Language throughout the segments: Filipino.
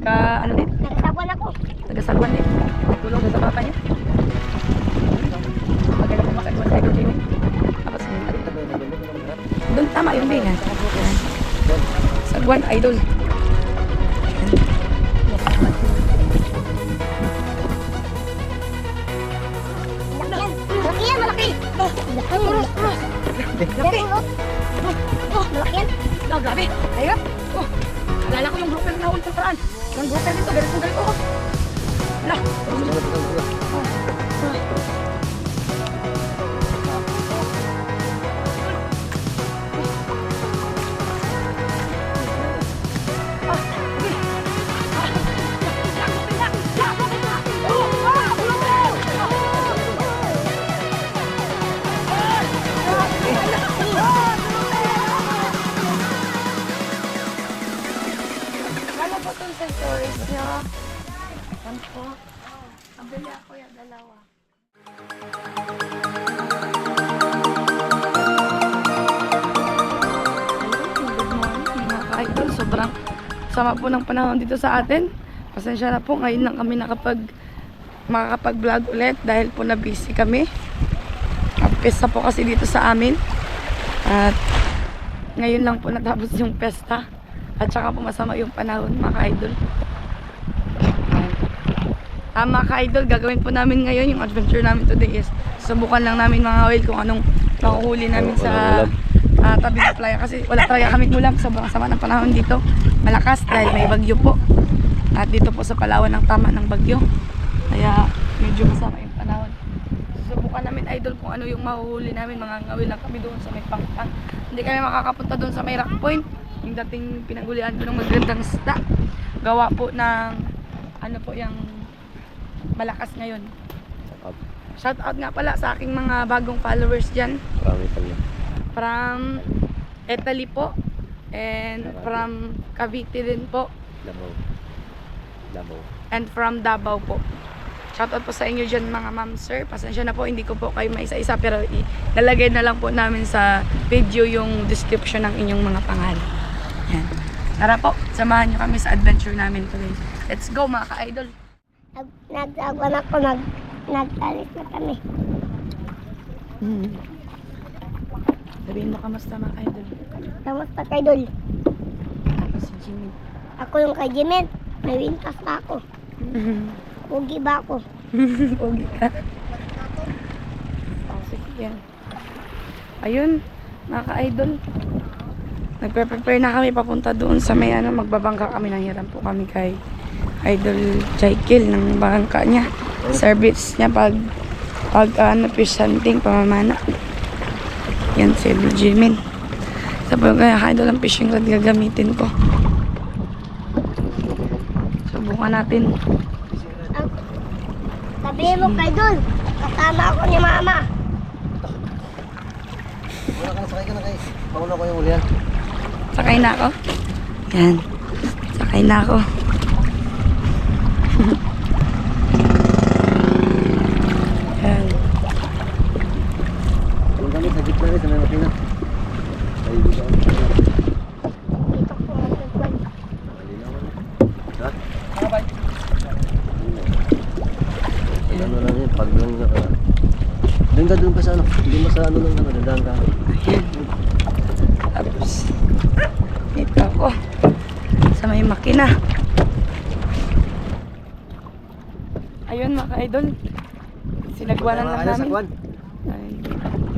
Ano din? Nagsabuan ako. Taga-Sagwan din. Tulong sa papa niya. Magaling po makagawa sa Idol Jimmy. Tapos, doon tama yung din. Sagwan, Idol. Malaki yan, malaki. Malaki. Malaki yan. Oh, grabe. Ayun. Oh, alala ko yung grouper na naunang paraan. Yung grouper dito, ganito. Wala. Ano po itong sa stories niyo? Ano po? Ang bili ako yung dalawa. Good morning mga ka-idol. Sobrang sama po ng panahon dito sa atin. Pasensya na po, ngayon lang kami makakapag-vlog ulit dahil po na busy kami. Pesta po kasi dito sa amin. At ngayon lang po natapos yung pesta. At saka po masama yung panahon mga ka-idol. Mga ka-idol, gagawin po namin ngayon yung adventure namin today is subukan lang namin mga oil kung anong makuhuli namin sa tabi ng playa. Kasi wala talaga kaming ulam. Sobrang sama ng panahon dito. Malakas dahil may bagyo po. At dito po sa Palawan ang tama ng bagyo. Kaya medyo masama yung panahon. Subukan namin idol kung ano yung mahuhuli namin. Mga ngawil lang kami doon sa may pangpang. Hindi kami makakapunta doon sa may rock point. Yung dating pinanghulian ko ng magandang isda. Gawa po ng ano po yung malakas ngayon. Shout out nga pala sa aking mga bagong followers dyan. From Italy po. And from Cavite din po. Davao. And from Davao po. Shoutout po sa inyo dyan mga ma'am sir. Pasensya na po, hindi ko po kayo maisa-isa. Pero ilalagay na lang po namin sa video yung description ng inyong mga pangalan. Yan. Tara po, samahan nyo kami sa adventure namin today. Let's go mga ka-idol. Nagsabuan ako, nag-alis na kami. Sabihin mo kamusta mga ka-idol. Kamusta kay Dol? Tapos si Jimmy. Ako yung kay Jimin. May wintas na ako. Pugi ba ako? Pogi ka. Oh, sige yan. Ayun, mga ka-idol. Nagpe-prepare na kami papunta doon sa may ano, magbabangka kami. Nanghiram po kami kay Idol Jaikil ng bangka niya. Service niya pag fish hunting, pamamana. Yan si Idol Jimin. Sabi ko kaya Idol ang fishing rod gagamitin ko. Subukan natin. Sabihin mo kay Dol, kasama ako ni Mama. Wala ka na, sakay ka na kay. Pauna ko yung ulian. Sakay na ako. Yan. Sakay na ako. Yan. Yung kami sa gitna rin sa may makina. Ay, dito ako. Dito ko magkagwan. Ha? Ano lang yun, pag lang na ka. Doon ka sa ano. Hindi mo sa ano lang naman, dadaan ka. Ayan. Tapos, dito ako. Sa may makina. Ayun mga ka-idol. Sinagwanan lang namin. Ay,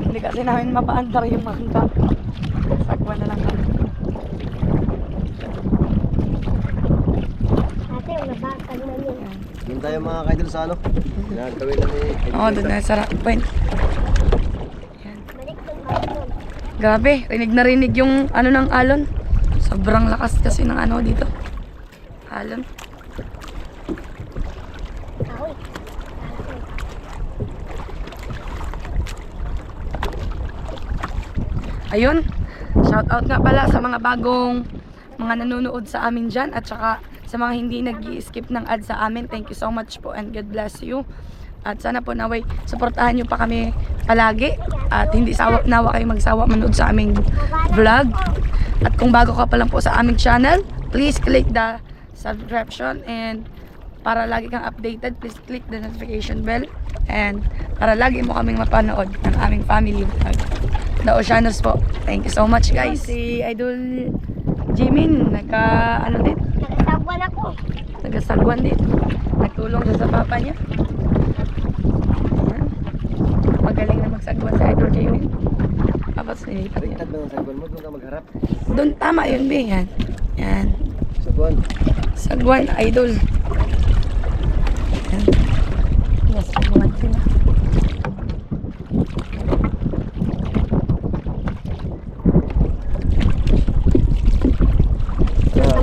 hindi kasi namin mapaandar yung makina. Sagwan na lang kami. Ate, nabakag na yun. Ayan. Doon tayo mga kaidol sa ano. Nagkawin na ni... Oo, doon na sa rock point. Ayan. Balik doon ba doon? Grabe, rinig yung ano ng alon. Sobrang lakas kasi ng ano dito. Alon. Ahoy. Ayun, shout out nga pala sa mga bagong mga nanonood sa amin dyan at saka sa mga hindi nag-i-skip ng ad sa amin. Thank you so much po and God bless you. At sana po naway, supportahan nyo pa kami palagi at hindi nawa kayo magsawa manood sa aming vlog. At kung bago ka pa lang po sa aming channel, please click the subscription, and para lagi kang updated, please click the notification bell, and para lagi mo kaming mapanood ng aming family vlog, The Oceanos po. Thank you so much, guys. Si Idol Jimin, Nagasagwan ako. nagasagwan din. Nagtulong siya sa papa niya. Ayan. Magaling na magsagwan si Idol Jimin. Tapos nilipat niya. Baliktad na ang sagwan mo, doon ka magharap. Doon, tama yun, be. Yan. Yan. Sagwan. Sagwan, Idol. Yan. Yes, sagwan sila.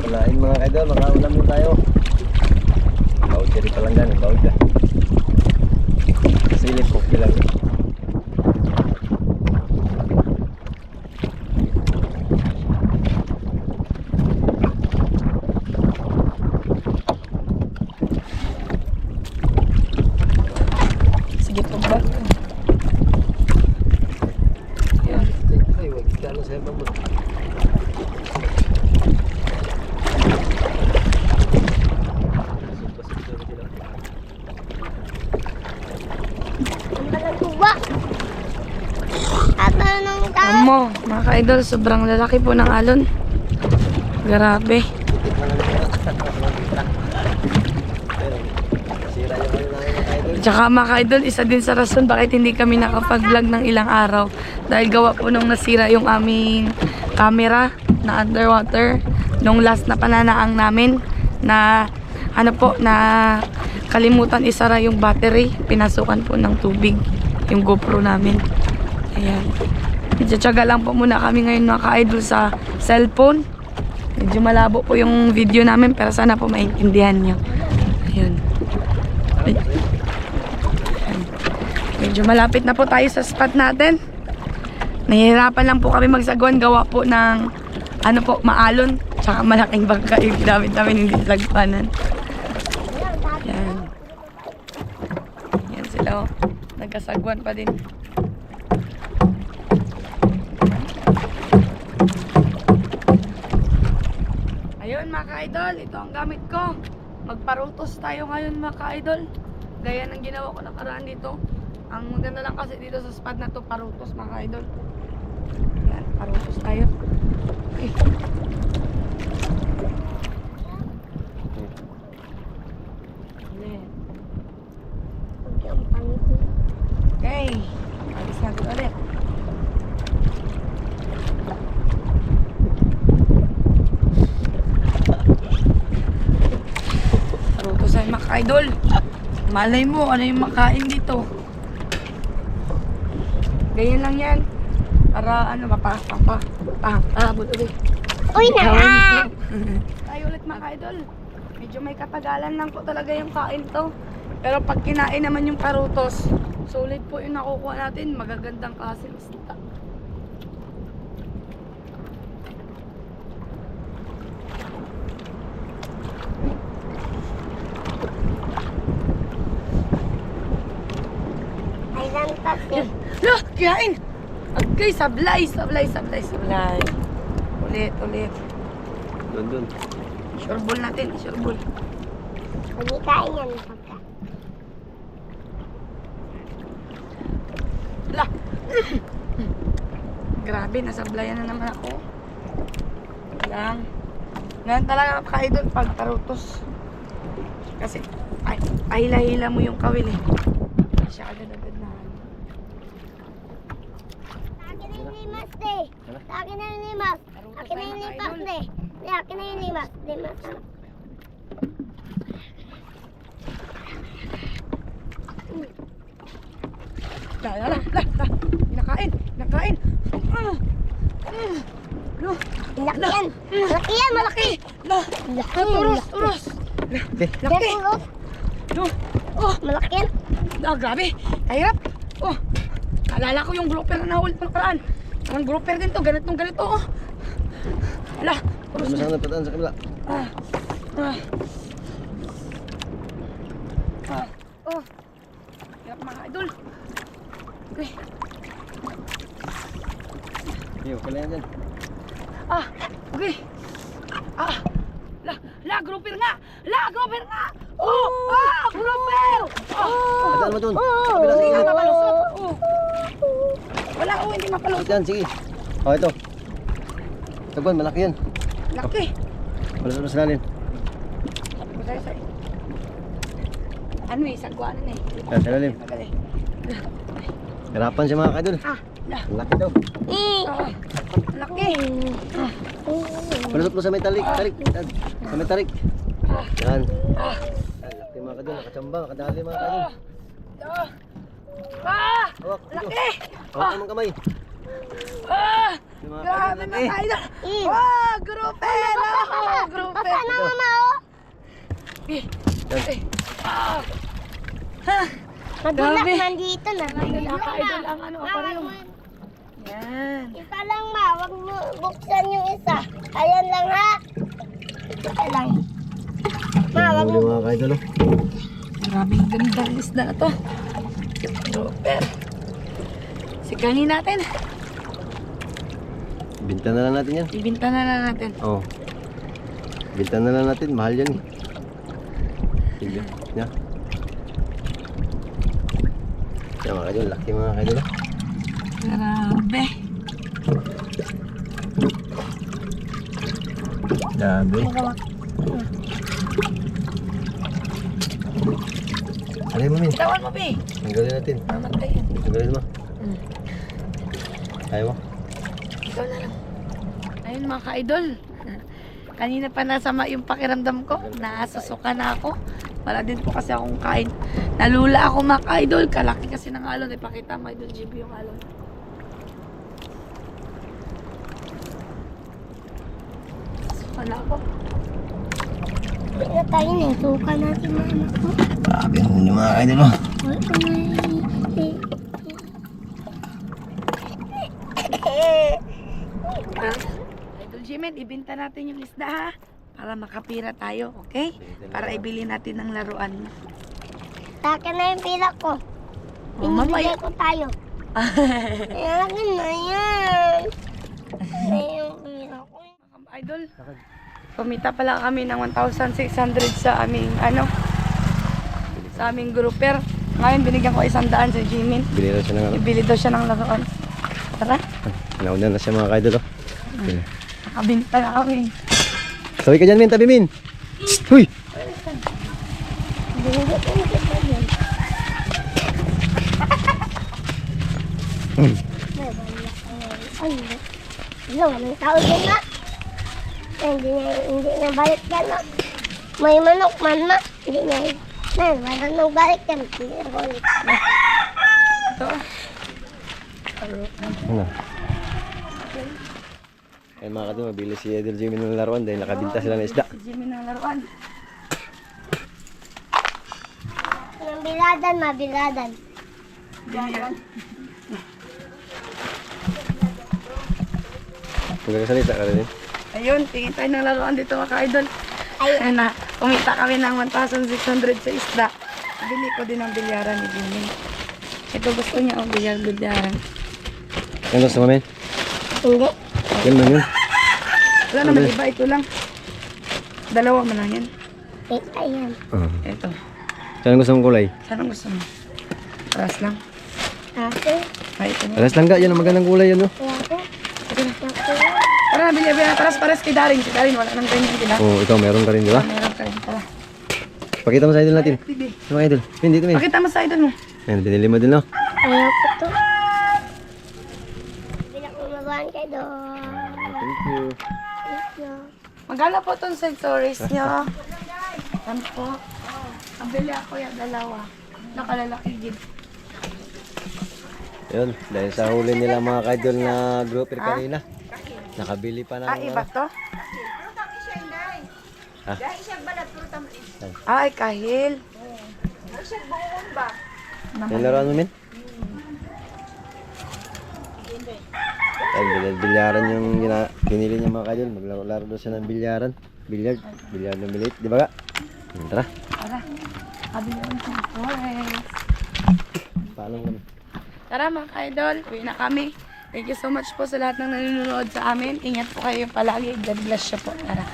Palain mga kaidol, makaulam din tayo. Bawod ka rin palanggan, bawod ka. Silip ko lang. Sige po ba? Yan. Ay, wag ka na sa ibang mo. Ang balatuba. At anong tao? Amo, mga ka-idol, sobrang lalaki po ng alon. Grabe. Sira yung ano namin mga kaidol. Tsaka mga ka-idol, isa din sa rason bakit hindi kami nakapag-vlog ng ilang araw. Dahil gawa po nung nasira yung aming camera na underwater. Nung last na pananaang namin na ano po, na kalimutan isara yung battery. Pinasukan po ng tubig yung GoPro namin. Ayan. Medyo tiyaga lang po muna kami ngayon mga ka-idol sa cellphone. Medyo malabo po yung video namin pero sana po maintindihan nyo. Ayun. Medyo malapit na po tayo sa spot natin. Nahihirapan lang po kami magsagwan gawa po ng ano po, maalon. Tsaka malaking bangka yung ginamit namin hindi lagpanan. Yan. Yan sila oh. Nagkasagwan pa din. Ayun mga ka-idol, ito ang gamit ko. Magparutos tayo ngayon mga ka-idol. Gaya ng ginawa ko nakaraan dito. Ang maganda lang kasi dito sa spot na to, parutos mga ka-idol. Yan, parutos tayo. Okay. Okay. Alis natin ulit. Parutos ay mga ka-idol. Malay mo, ano yung makain dito. Ganyan lang yan. Para ano, mapasang pa. Ulit. Uy, na! Tayo ulit mga ka-idol. Medyo may katagalan lang po talaga yung kain to. Pero pag kinain naman yung parutos, sulit po yung nakukuha natin. Magagandang klase ng isda. Ay, lantas eh. Lah, kinain! Okay, sablay. Ulit. Doon. Sureball natin, sureball. Hindi kain yan pagka. Lah! Grabe, nasablayan na naman ako. Lang. Ngayon talaga ka-idol pag parutos. Kasi, hila-hila mo yung kawil eh. Hindi siya agad-agad na. Akin na yung limas eh. Akin na yung limas. Akin na yung limas eh. Akin na yung limas. Limas. Lah. Pinakain. No. Laki yan. Malaki yan, malaki. Lah. Turos. Laki. No. Oh, Malaki yan. grabe. Kahirap. Oh. Alala ko yung grouper na nahuli pa nakaraan. Ang grouper din to, ganito. Oh. Lah. Ano sana pataan sa kabila? Oh. Hirap mga idol. Okay. Iyo, kailangan dyan. Okay. Grouper nga. grouper nga! Oh! Ah! Grouper! Oh! Ataan mo dun. Kabila, sige. Hindi mapalusot. Oh! Wala, oh, hindi mapalusot. Yan, sige. Oh, ito. Ito, Gwen, malaki yan. Laki. Malusot na sa lalim. Masaya-saya. Ano eh, sagwanan eh. Yan, sa lalim. Magaling. Hirapan siya mga kaidol. Ah! Laki daw. Ah! Laki. Ah! Malusot mo sa may talik. Tarik. Yan. Sa may tarik. Yan. Ah! Yan, laki mga kaidol. Nakachamba, nakadali mga kaidol. Ah! Ah! Hawak. Ito. Laki! Hawak mo ng kamay. Ah! Yung mga Grabe kaidol, mga laki. kaidol! Oh! Grouper! Oh! Grouper! Papa na mama oh. Eh! Yan. Eh! Ah! Ha! Magulat Grabe. man dito na. Mga kaidol ang ano, aquarium. Yan. Isa lang ma, wag mo buksan yung isa. Ayan lang ha. Isa lang. Ma, wag Huli mo. mga kaidol. Oh. Maraming gandang isda na to. Grouper. Sikanin natin. Binta na lang natin yan. Ibinta na lang natin. Oh. Binta na lang natin. Mahal yan eh. Sige. Yan. Yan mga kaidol. Laki mga kaidol. Oh. Grabe. Grabe. Alay mo min. Tawan mo, Bi. Tanggalin natin. Mamatay yan. Tanggalin mo. Hmm. Ayaw mo. Ikaw na lang. Ayun mga ka-idol. Kanina pa nasama yung pakiramdam ko. Nasusuka na ako. Wala din po kasi akong kain. Nalula ako mga ka-idol. Kalaki kasi ng alon. Ipakita mo idol GB yung alon. Nasuka na ako. Balik na tayo na. Suka natin na anak ko. Grabe ang huli mga kaidol. Oh. Wala ko na Idol Jimen, ibenta natin yung isda ha. Para makapira tayo, okay? Para ibili natin ng laruan. Taka na yung pila ko. Oh, mamaya. Binibigay ko tayo. Ayan na yan. Ayan yung pila ko. Idol, kumita pala kami ng 1,600 sa aming sa aming grouper. Ngayon binigyan ko 100 sa Jimin. Bili na siya ng ano. Ibili daw siya ng laruan. Tara, Nauna na siya mga kaidol. Oh. Okay. nakabinta na kami. Sabi ka dyan min. Tabi min. Huy. Binigay ko na kita yan. Ay, walang tao dyan na. Hindi na balik yan na. May manok man ma. Hindi na. Wala nang balik yan. Hindi na balik. Ito. Ano? Ay mga kaidol, mabili si Idol Jimmy ng laruan dahil nakabinta sila ng isda. Si Jimin ng laruan. Ng biladan, mabiladan. Ganyan. Magkakasalita ka rin eh. Ayun, tingin tayo ng laruan dito mga ka-idol. Ay, Ayun na, kumita kami ng 1,600 sa isda. Bili ko din ang bilyaran ni Jimin. Ito gusto niya ang bilyaran. Ano gusto mo min? hindi. Yan man yun. Wala naman iba, ito lang. Dalawa man lang yan. Ayan. Ito. Saan gusto mong kulay? Saan ang gusto mo? Paras lang. Ate. Ay, ito na. Alas lang ka, yan ang magandang kulay yan. Oh. Ate. Tara, bili na paras kay Darin. Si Darin, wala nang ganyan sila. Oh, ikaw meron ka rin, di ba? Meron ka rin. Tara. Pakita mo sa idol natin. Bibi. Ano idol? Min, dito min. Pakita mo sa idol mo. Yan, binili mo din, no? Ayaw ko to. Bilang umagaan kayo doon. Thank you. Thank you. Magkano po itong sensories nyo? Ano po? Nabili ako yung dalawa. Nakalalaki gid. Yun, dahil sa huli nila mga kaidol na grouper kanina. Nakabili pa ng... Iba to? Ha? Ay, kahil. Yung laruan mo, min? Ay, bilyaran yung binili niya mga kaidol. Maglaro daw siya ng bilyaran. Bilyard ng bilit, di ba ka? Tara. Tara. Kabili ang sensories. Paano kami? Tara mga ka-idol, uwi na kami. Thank you so much po sa lahat ng nanonood sa amin. Ingat po kayo palagi. God bless you po. Tara.